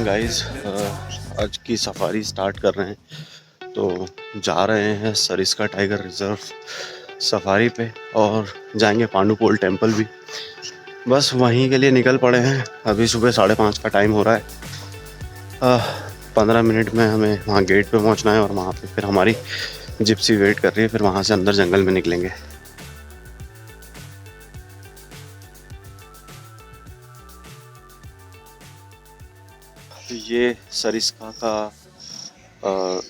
Guys, आज की safari start कर रहे हैं। तो जा रहे हैं सरिस्का टाइगर रिजर्व सफारी पे और जाएंगे पांडुपोल टेम्पल भी। बस वहीं के लिए निकल पड़े हैं। अभी सुबह 5:30 का टाइम हो रहा है। 15 मिनट में हमें वहाँ गेट पे पहुँचना है और वहाँ पे फिर हमारी जिप्सी वेट कर रही है। फिर वहाँ से अंदर जंगल में निकलेंगे। ये सरिस्का का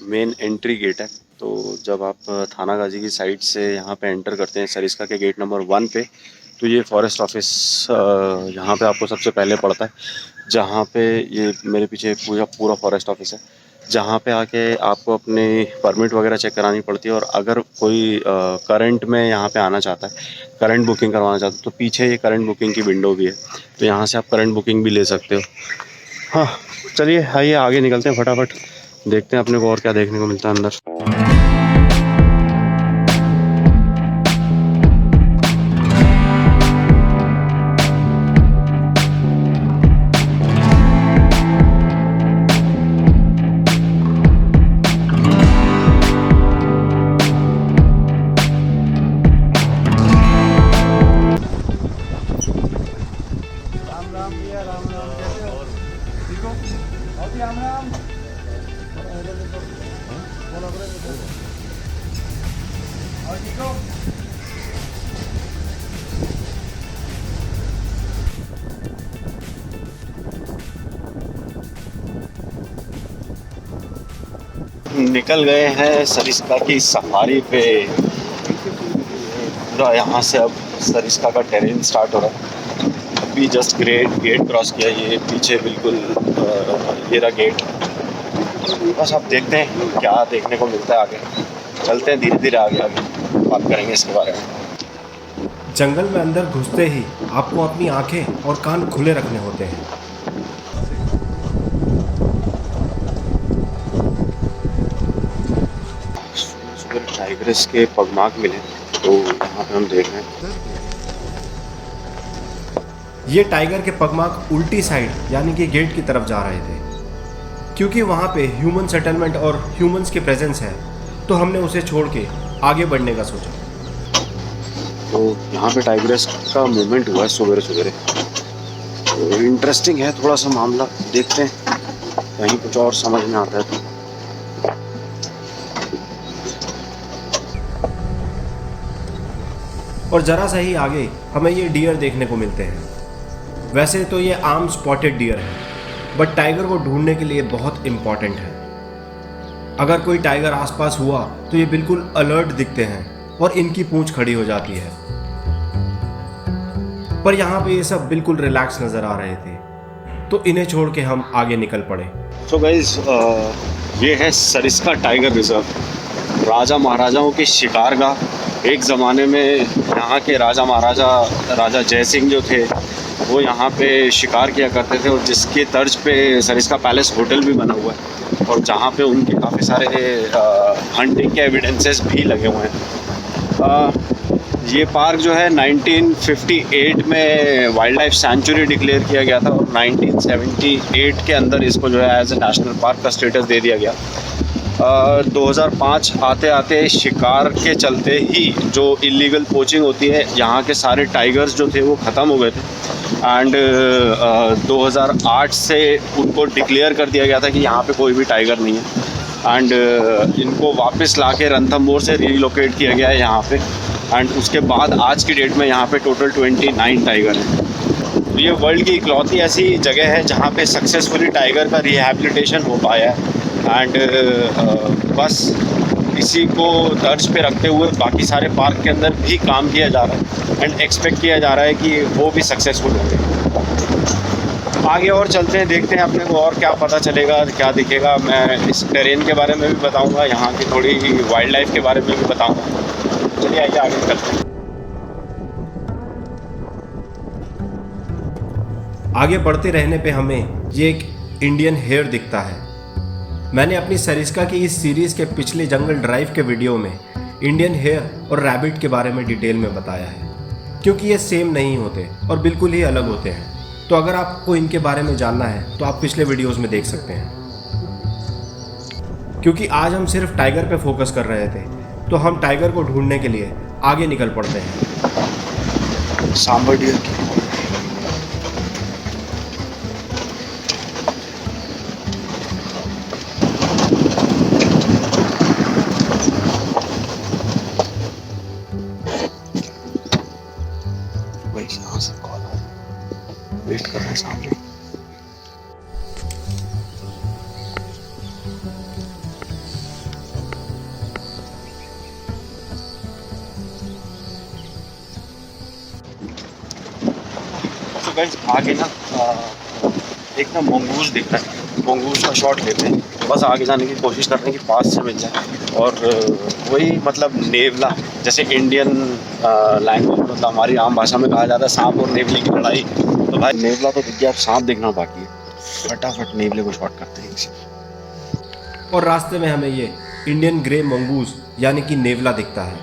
मेन एंट्री गेट है। तो जब आप थानागाजी की साइड से यहाँ पे एंटर करते हैं सरिस्का के गेट नंबर 1 पे, तो ये फॉरेस्ट ऑफिस यहाँ पे आपको सबसे पहले पड़ता है। जहाँ पे ये मेरे पीछे पूरा फॉरेस्ट ऑफिस है, जहाँ पे आके आपको अपनी परमिट वगैरह चेक करानी पड़ती है। और अगर कोई करंट में यहाँ पे आना चाहता है, करंट बुकिंग करवाना चाहता है, तो पीछे ये करंट बुकिंग की विंडो भी है। तो यहाँ से आप करंट बुकिंग भी ले सकते हो। हाँ, चलिए आइए आगे निकलते हैं, फटाफट देखते हैं अपने को और क्या देखने को मिलता है अंदर। निकल गए हैं सरिस्का की सफारी पे। पूरा यहाँ से अब सरिस्का का टेरेन स्टार्ट हो रहा है। अभी जस्ट गेट क्रॉस किया, ये पीछे बिल्कुल ये रहा गेट। बस अब देखते हैं क्या देखने को मिलता है आगे। चलते हैं धीरे धीरे आगे बात करेंगे इसके बारे में। जंगल में अंदर घुसते ही आपको अपनी आंखें और कान खुले रखने होते हैं। टाइग्रेस के पगमार्क मिले, तो यहाँ पे हम देख रहे हैं। ये टाइगर के पगमार्क उल्टी साइड यानी कि गेट की तरफ जा रहे थे। क्योंकि वहाँ पे ह्यूमन सेटलमेंट और ह्यूमंस की प्रेजेंस है, तो हमने उसे छोड़ के आगे बढ़ने का सोचा। तो यहाँ पे टाइग्रेस का मूवमेंट हुआ है सवेरे सवेरे। तो इंटरेस्टिंग है थोड़ा सा मामला, देखते हैं कहीं कुछ और समझ में आता है तो। और ज़रा सा ही आगे हमें ये डियर देखने को मिलते हैं। वैसे तो ये आम स्पॉटेड डियर है, बट टाइगर को ढूंढने के लिए बहुत इम्पॉर्टेंट है। अगर कोई टाइगर आसपास हुआ तो ये बिल्कुल अलर्ट दिखते हैं और इनकी पूंछ खड़ी हो जाती है। पर यहाँ पे ये सब बिल्कुल रिलैक्स नज़र आ रहे थे, तो इन्हें छोड़ के हम आगे निकल पड़े। सो गाइस, ये है सरिस्का टाइगर रिजर्व, राजा महाराजाओं की शिकारगाह। एक ज़माने में यहाँ के राजा महाराजा, राजा जय सिंह जो थे, वो यहाँ पे शिकार किया करते थे। और जिसकी तर्ज पे सरिस्का पैलेस होटल भी बना हुआ है, और जहाँ पे उनके काफ़ी सारे हंटिंग के एविडेंसेस भी लगे हुए हैं। ये पार्क जो है 1958 में वाइल्ड लाइफ सेंचुरी डिक्लेयर किया गया था, और 1978 के अंदर इसको जो है एज ए नेशनल पार्क का स्टेटस दे दिया गया। 2005 आते आते शिकार के चलते ही जो इलीगल पोचिंग होती है, यहाँ के सारे टाइगर्स जो थे वो ख़त्म हो गए थे। एंड 2008 से उनको डिक्लेयर कर दिया गया था कि यहाँ पे कोई भी टाइगर नहीं है। एंड इनको वापस लाके रणथंभौर से रीलोकेट किया गया है यहाँ पे। एंड उसके बाद आज की डेट में यहाँ पे टोटल 29 टाइगर हैं। ये वर्ल्ड की इकलौती ऐसी जगह है जहाँ पे सक्सेसफुली टाइगर का रिहैबिलिटेशन हो पाया है। एंड बस इसी को तर्ज पे रखते हुए बाकी सारे पार्क के अंदर भी काम किया जा रहा है, एंड एक्सपेक्ट किया जा रहा है कि वो भी सक्सेसफुल होंगे। आगे और चलते हैं, देखते हैं अपने को और क्या पता चलेगा, क्या दिखेगा। मैं इस टेरेन के बारे में भी बताऊंगा, यहाँ की थोड़ी वाइल्ड लाइफ के बारे में भी बताऊंगा। चलिए आइए आगे चलते हैं। आगे बढ़ते रहने पे हमें ये एक इंडियन हेयर दिखता है। मैंने अपनी सरिस्का की इस सीरीज़ के पिछले जंगल ड्राइव के वीडियो में इंडियन हेयर और रैबिट के बारे में डिटेल में बताया है, क्योंकि ये सेम नहीं होते और बिल्कुल ही अलग होते हैं। तो अगर आपको इनके बारे में जानना है तो आप पिछले वीडियोस में देख सकते हैं। क्योंकि आज हम सिर्फ टाइगर पे फोकस कर रहे थे, तो हम टाइगर को ढूंढने के लिए आगे निकल पड़ते हैं। सांबर डियर यहाँ से कॉल आ रहा है, वेट कर रहे हैं सामने। तो गाइस आगे ना एक ना मंगूस दिख रहा है, मंगूस का शॉट लेते हैं। तो बस आगे जाने की कोशिश कर रहे हैं कि पास से मिल जाए। और वही मतलब नेवला, जैसे इंडियन लैंग्वेज मतलब हमारी आम भाषा में कहा जाता है सांप और नेवले की लड़ाई। तो भाई नेवला तो दिख गया, अब सांप देखना बाकी है। फटाफट नेवले को शॉट करते हैं इसे। और रास्ते में हमें ये इंडियन ग्रे मंगूस यानी कि नेवला दिखता है।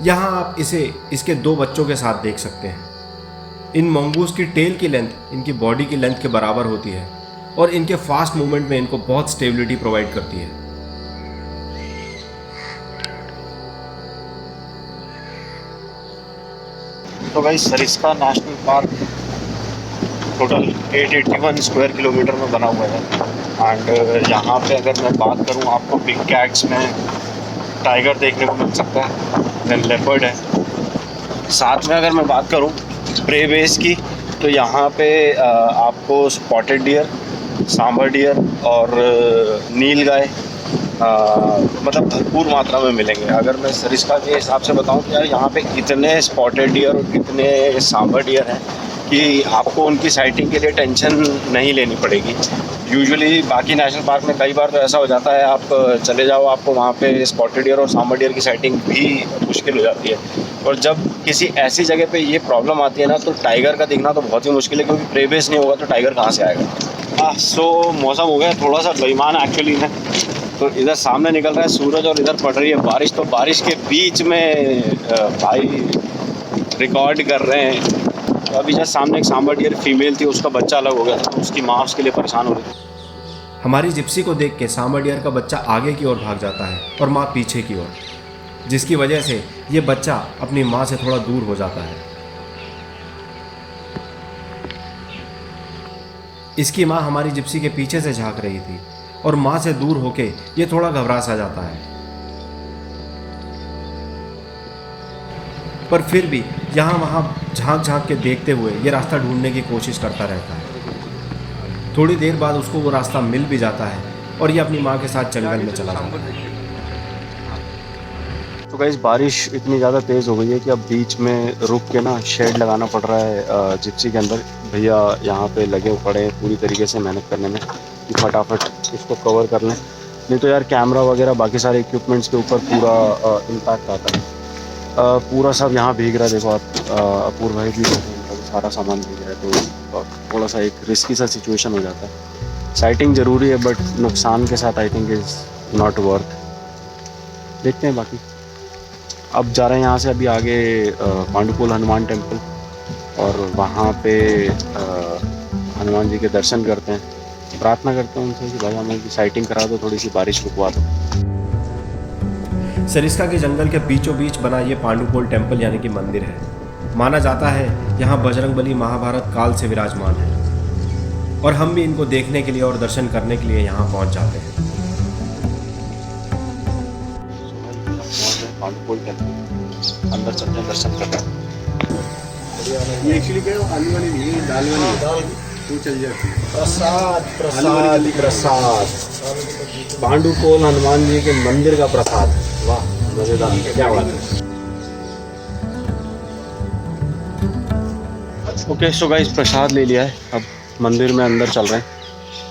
यहाँ आप इसे इसके 2 बच्चों के साथ देख सकते हैं। इन मंगूस की टेल की लेंथ इनकी बॉडी की लेंथ के बराबर होती है और इनके फास्ट मूवमेंट में इनको बहुत स्टेबिलिटी प्रोवाइड करती है। तो भाई Sariska national park total 881 square kilometre में बना हुआ है। एंड यहाँ पे अगर मैं बात करूँ, आपको बिग कैट्स में टाइगर देखने को मिल सकता है, देन लेपर्ड है। साथ में अगर मैं बात करूँ प्रे बेस की, तो यहाँ पे आपको स्पॉटेड डियर, सांबर डियर और नील गाय मतलब भरपूर मात्रा में मिलेंगे। अगर मैं सरिस्का के हिसाब से बताऊं तो यार यहाँ पे इतने स्पॉटेड डियर और इतने सांबर डियर हैं कि आपको उनकी साइटिंग के लिए टेंशन नहीं लेनी पड़ेगी। यूजुअली बाकी नेशनल पार्क में कई बार तो ऐसा हो जाता है, आप चले जाओ, आपको वहाँ पे स्पॉटेड डियर और सांबर डियर की साइटिंग भी मुश्किल हो जाती है। और जब किसी ऐसी जगह पे ये प्रॉब्लम आती है ना, तो टाइगर का दिखना तो बहुत ही मुश्किल है, क्योंकि प्रे बेस नहीं होगा तो टाइगर कहाँ से आएगा। सो मौसम हो गया थोड़ा सा बेईमान एक्चुअली है। तो इधर सामने निकल रहा है सूरज और इधर पड़ रही है बारिश। तो बारिश के बीच में भाई रिकॉर्ड कर रहे हैं। तो अभी जस्ट सामने एक सांबर डियर फीमेल थी, उसका बच्चा अलग हो गया था, तो उसकी माँ उसके लिए परेशान हो रही थी। हमारी जिप्सी को देख के सांबर डियर का बच्चा आगे की ओर भाग जाता है और माँ पीछे की ओर, जिसकी वजह से ये बच्चा अपनी माँ से थोड़ा दूर हो जाता है। इसकी माँ हमारी जिप्सी के पीछे से झांक रही थी और माँ से दूर होके ये थोड़ा घबरा सा जाता है, पर फिर भी यहाँ वहाँ झांक झांक के देखते हुए ये रास्ता ढूंढने की कोशिश करता रहता है। थोड़ी देर बाद उसको वो रास्ता मिल भी जाता है और ये अपनी माँ के साथ जंगल में चला जाता है। तो गाइस बारिश इतनी ज़्यादा तेज़ हो गई है कि अब बीच में रुक के ना शेड लगाना पड़ रहा है जिप्सी के अंदर। भैया यहाँ पे लगे पड़े हैं पूरी तरीके से मेहनत करने में कि फटाफट इसको कवर कर लें, नहीं तो यार कैमरा वगैरह बाकी सारे इक्विपमेंट्स के ऊपर पूरा इम्पैक्ट आता है। पूरा सब यहाँ भीग रहा है, देखो आप, अपूर्व भाई भी सारा सामान भीग रहा है। तो थोड़ा सा एक रिस्की सा सिचुएशन हो जाता है। साइटिंग ज़रूरी है बट नुकसान के साथ I think is not worth. देखते हैं बाकी। अब जा रहे हैं यहाँ से अभी आगे पांडुपुल हनुमान टेम्पल, और वहाँ पे हनुमान जी के दर्शन करते हैं, प्रार्थना करते हैं उनसे कि भाई हमें की साइटिंग करा दो, थोड़ी सी बारिश रुकवा दो। सरिस्का के जंगल के बीचों बीच बना ये पांडुपुल टेम्पल यानी कि मंदिर है। माना जाता है यहाँ बजरंगबली महाभारत काल से विराजमान है और हम भी इनको देखने के लिए और दर्शन करने के लिए यहाँ पहुँच जाते हैं। पांडुपुल टेम्पल अंदर चलते हैं, दर्शन करते हैं। ये एक्चुअली क्या है, आलू वाली नहीं है, दाल वाली है। दाल वो चल जाती है। प्रसाद प्रसाद प्रसाद, पांडुपुल हनुमान जी के मंदिर का प्रसाद। वाह मजेदार, क्या बात है। ओके सो गाइस प्रसाद ले लिया है, अब मंदिर में अंदर चल रहे हैं।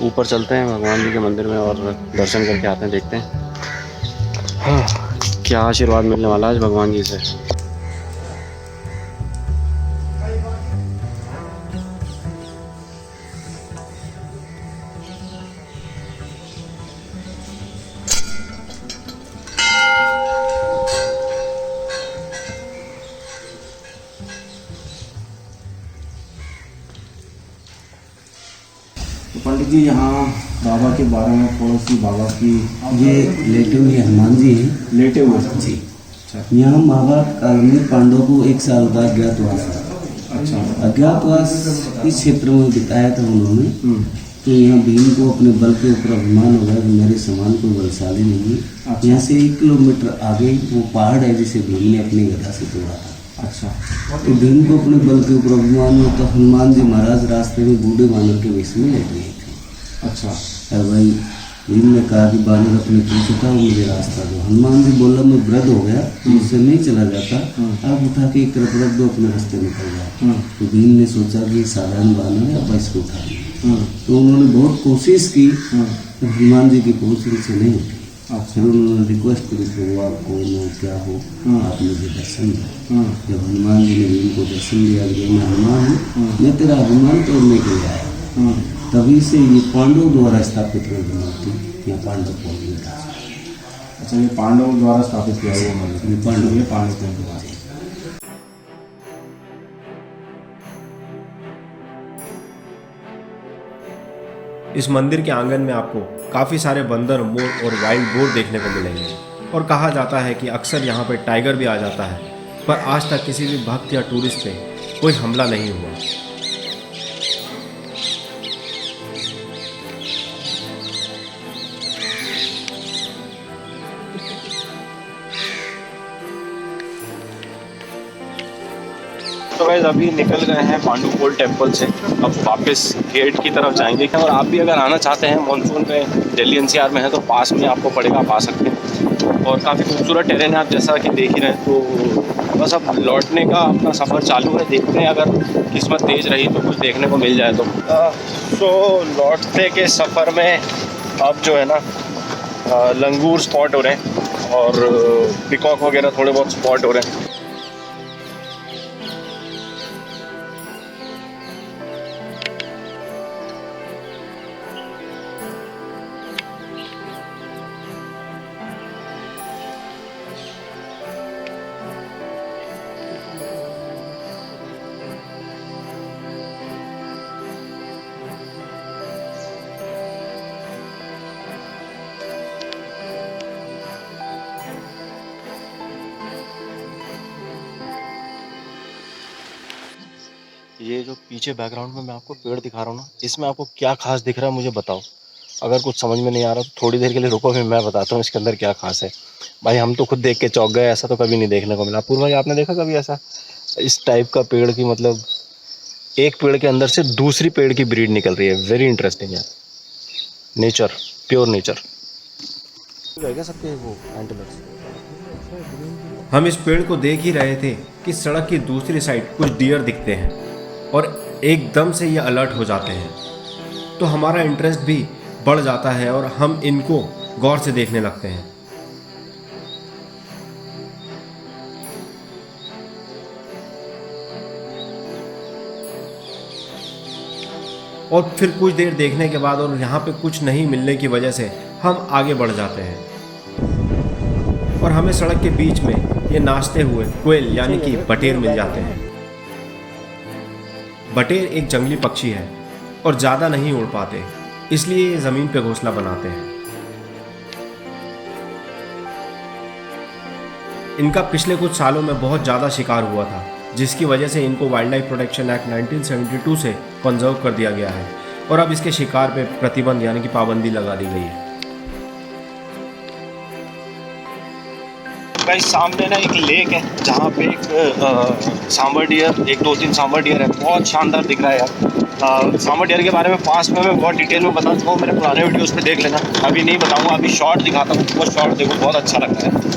ऊपर चलते हैं भगवान जी के मंदिर में और दर्शन करके आते हैं, देखते हैं हाँ क्या आशीर्वाद मिलने वाला है आज भगवान जी से। जी यहाँ बाबा के बारे में थोड़ी सी बाबा की ये लेटे हुए हनुमान जी हैं लेटे हुए हैं। जी। अच्छा यहाँ महाभारत काल में पांडवों को 1 साल का अज्ञातवास था। अच्छा अज्ञातवास इस क्षेत्र में बिताया था उन्होंने। तो यहाँ भीम को अपने बल के ऊपर अभिमान हो गया कि मेरे समान कोई बलशाली नहीं है। अच्छा। यहाँ से 1 किलोमीटर आगे वो पहाड़ है जिसे भीम ने अपनी गदा से तोड़ा था। अच्छा तो भीम को अपने बल के ऊपर अभिमान हो, तो हनुमान जी महाराज रास्ते में बूढ़े बानर के वेश में लेट गए थे। अच्छा और भाई भीम ने कहा कि बानर अपने पीछे था, वो मुझे रास्ता दो। हनुमान जी बोला मैं वृद्ध हो गया, मुझसे नहीं चला जाता, आप उठा के एक तरफ रख दो, अपने रास्ते निकल जाए। तो भीम ने सोचा कि साधारण बानर है, अब इसको उठा लिया। तो उन्होंने बहुत कोशिश की, तो हनुमान जी की कोशिश उनसे नहीं उठी। फिर उन्होंने रिक्वेस्ट करी, प्रभु आप कौन हो, क्या हो, आप मुझे दर्शन दो। जब हनुमान जी ने भीम को दर्शन दिया कि मैं हनुमान हूँ, मैं तेरा अभिमान तोड़ने के लिए आया। तभी से ये पांडवों द्वारा स्थापित हुई मूर्ति या पांडव पौड़ी में था। अच्छा ये पांडवों द्वारा स्थापित किया हुआ मंदिर, ये पांडव के द्वारा। इस मंदिर के आंगन में आपको काफ़ी सारे बंदर, मोर और वाइल्ड बोर देखने को मिलेंगे और कहा जाता है कि अक्सर यहाँ पे टाइगर भी आ जाता है, पर आज तक किसी भी भक्त या टूरिस्ट पे कोई हमला नहीं हुआ। तो गाइस अभी निकल गए हैं पांडुपोल टेम्पल से, अब वापस गेट की तरफ जाएंगे। और आप भी अगर आना चाहते हैं मानसून में, दिल्ली एनसीआर में है तो पास में आपको पड़ेगा, आप आ सकते हैं। और काफ़ी खूबसूरत टेरेन है, आप जैसा कि देख ही रहे हैं। तो बस अब लौटने का अपना सफ़र चालू है, देखते हैं अगर किस्मत तेज़ रही तो कुछ देखने को मिल जाए तो। सो लौटने के सफ़र में अब जो है ना लंगूर स्पॉट हो रहे हैं और पिकॉक वगैरह थोड़े बहुत स्पॉट हो रहे हैं। ये जो पीछे बैकग्राउंड में मैं आपको पेड़ दिखा रहा हूँ ना, इसमें आपको क्या खास दिख रहा है मुझे बताओ। अगर कुछ समझ में नहीं आ रहा तो थोड़ी देर के लिए रुको, फिर मैं बताता हूँ इसके अंदर क्या खास है। भाई हम तो खुद देख के चौंक गए, ऐसा तो कभी नहीं देखने को मिला। पूर्व भाई आपने देखा कभी ऐसा, इस टाइप का पेड़ की, मतलब एक पेड़ के अंदर से दूसरी पेड़ की ब्रीड निकल रही है। वेरी इंटरेस्टिंग है, नेचर, प्योर नेचर। सबके वो एंटेलर्स। हम इस पेड़ को देख ही रहे थे कि सड़क की दूसरी साइड कुछ डियर दिखते हैं और एकदम से ये अलर्ट हो जाते हैं, तो हमारा इंटरेस्ट भी बढ़ जाता है और हम इनको गौर से देखने लगते हैं। और फिर कुछ देर देखने के बाद और यहाँ पे कुछ नहीं मिलने की वजह से हम आगे बढ़ जाते हैं और हमें सड़क के बीच में ये नाचते हुए कोयल यानी कि बटेर मिल जाते हैं। बटेर एक जंगली पक्षी है और ज़्यादा नहीं उड़ पाते, इसलिए ये ज़मीन पे घोंसला बनाते हैं। इनका पिछले कुछ सालों में बहुत ज़्यादा शिकार हुआ था, जिसकी वजह से इनको वाइल्ड लाइफ प्रोटेक्शन एक्ट 1972 से कंजर्व कर दिया गया है और अब इसके शिकार पे प्रतिबंध यानी कि पाबंदी लगा दी गई है। गाइस सामने ना एक लेक है जहाँ पे एक सांबर डियर, 1-2-3 सांबर डियर है, बहुत शानदार दिख रहा है यार। सांबर डियर के बारे में पास में मैं बहुत डिटेल में बता चुका हूँ, मेरे पुराने वीडियोस पे देख लेना, अभी नहीं बताऊँगा, अभी शॉर्ट दिखाता हूँ। वो शॉर्ट देखो, बहुत अच्छा लगता है।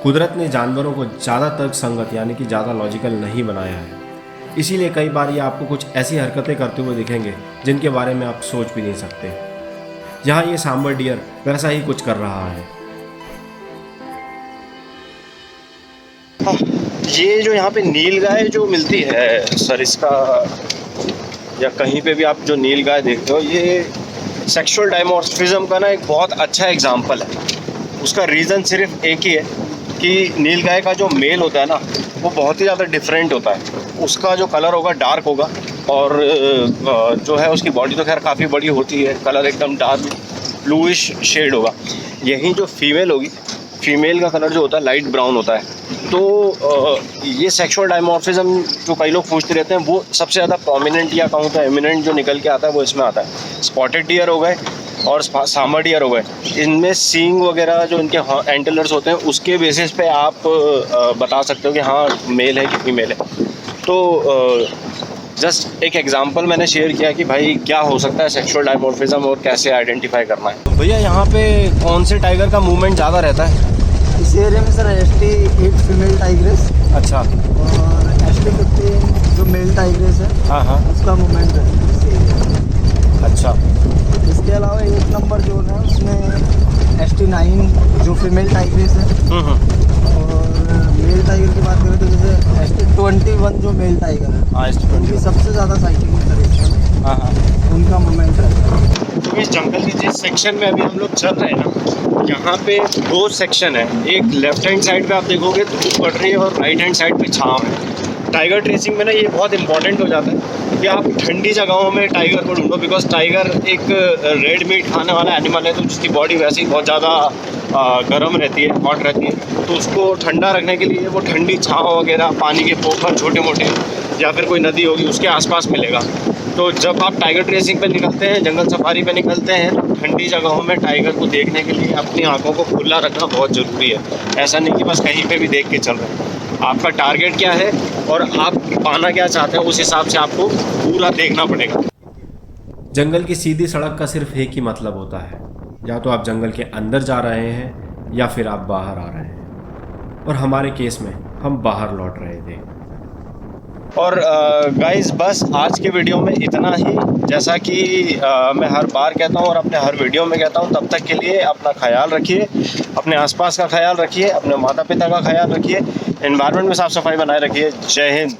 कुदरत ने जानवरों को ज़्यादा तर्क संगत यानी कि ज़्यादा लॉजिकल नहीं बनाया है, इसीलिए कई बार ये आपको कुछ ऐसी हरकतें करते हुए दिखेंगे जिनके बारे में आप सोच भी नहीं सकते। यहाँ ये सांबर डियर वैसा ही कुछ कर रहा है। ये जो यहाँ पे नीलगाय जो मिलती है सरिस्का या कहीं पे भी आप जो नीलगाय देखते हो, ये सेक्सुअल डायमॉर्फिज्म का ना एक बहुत अच्छा एग्जांपल है। उसका रीज़न सिर्फ एक ही है कि नीलगाय का जो मेल होता है ना वो बहुत ही ज़्यादा डिफरेंट होता है। उसका जो कलर होगा डार्क होगा और जो है उसकी बॉडी तो खैर काफ़ी बड़ी होती है, कलर एकदम डार्क ब्लूइश शेड होगा। यहीं जो फीमेल होगी, फीमेल का कलर जो होता है लाइट ब्राउन होता है। तो ये सेक्सुअल डायमॉर्फिज्म जो कई लोग पूछते रहते हैं वो सबसे ज़्यादा प्रोमिनेंट या कहूँ तो एमिनेंट जो निकल के आता है वो इसमें आता है। स्पॉटेड डियर हो गए और सांबर डियर हो गए, इनमें सींग वगैरह जो इनके एंटलर्स होते हैं उसके बेसिस पे आप बता सकते हो कि हाँ मेल है कि फीमेल है। तो जस्ट एक एग्जांपल मैंने शेयर किया कि भाई क्या हो सकता है सेक्सुअल डायमॉर्फिज्म और कैसे आइडेंटिफाई करना है। भैया यहाँ पे कौन से टाइगर का मूवमेंट ज़्यादा रहता है? इस एरिया में सर ST8 फीमेल टाइग्रेस अच्छा, और ST15 जो मेल टाइग्रेस है हाँ हाँ, उसका मूवमेंट है इस एरिया में। अच्छा, इसके अलावा 1 नंबर जोन है उसमें ST9 जो फीमेल टाइग्रेस है, और मेल टाइगर की बात करें तो जैसे ST21 जो मेल टाइगर है हाँ उनकी सबसे ज़्यादा साइटिंग है सर एशिया में, हाँ हाँ। उनका मूवमेंट रहता है। तो इस जंगल के जिस सेक्शन में अभी हम लोग चल रहे हैं ना, यहाँ पे 2 सेक्शन है। एक लेफ्ट हैंड साइड पे आप देखोगे धूप पड़ रही है और राइट हैंड साइड पे छाँव है। टाइगर ट्रेसिंग में ना ये बहुत इंपॉर्टेंट हो जाता है कि आप ठंडी जगहों में टाइगर को ढूंढो, बिकॉज टाइगर एक रेड मीट खाने वाला एनिमल है, तो जिसकी बॉडी वैसे ही बहुत ज़्यादा गर्म रहती है, हॉट रहती है। तो उसको ठंडा रखने के लिए वो ठंडी छाँव वगैरह, पानी के पोखर छोटे मोटे या फिर कोई नदी होगी उसके आसपास मिलेगा। तो जब आप टाइगर ट्रेसिंग पे निकलते हैं, जंगल सफारी पे निकलते हैं, तो ठंडी जगहों में टाइगर को देखने के लिए अपनी आंखों को खुला रखना बहुत ज़रूरी है। ऐसा नहीं कि बस कहीं पे भी देख के चल रहे हैं। आपका टारगेट क्या है और आप पाना क्या चाहते हैं, उस हिसाब से आपको पूरा देखना पड़ेगा। जंगल की सीधी सड़क का सिर्फ एक ही मतलब होता है, या तो आप जंगल के अंदर जा रहे हैं या फिर आप बाहर आ रहे हैं। और हमारे केस में हम बाहर लौट रहे थे। और गाइस बस आज के वीडियो में इतना ही। जैसा कि मैं हर बार कहता हूँ और अपने हर वीडियो में कहता हूँ, तब तक के लिए अपना ख्याल रखिए, अपने आसपास का ख्याल रखिए, अपने माता पिता का ख्याल रखिए, एनवायरनमेंट में साफ़ सफाई बनाए रखिए। जय हिंद।